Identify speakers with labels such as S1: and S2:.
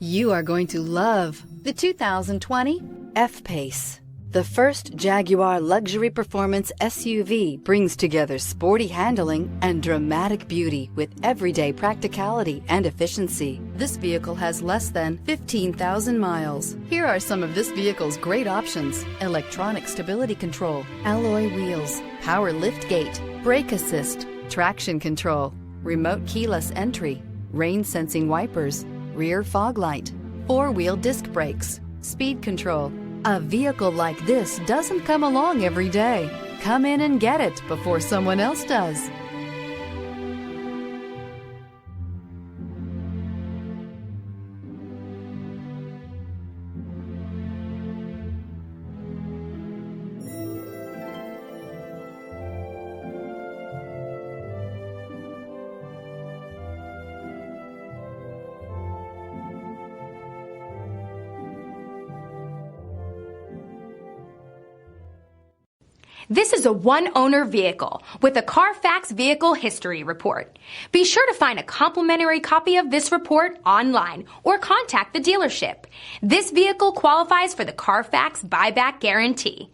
S1: You are going to love the 2020 F-Pace. The first Jaguar luxury performance SUV brings together sporty handling and dramatic beauty with everyday practicality and efficiency. This vehicle has less than 15,000 miles. Here are some of this vehicle's great options: electronic stability control, alloy wheels, power liftgate, brake assist, traction control, remote keyless entry, rain sensing wipers, rear fog light, four-wheel disc brakes, speed control. A vehicle like this doesn't come along every day. Come in and get it before someone else does.
S2: This is a one-owner vehicle with a Carfax Vehicle History Report. Be sure to find a complimentary copy of this report online or contact the dealership. This vehicle qualifies for the Carfax Buyback Guarantee.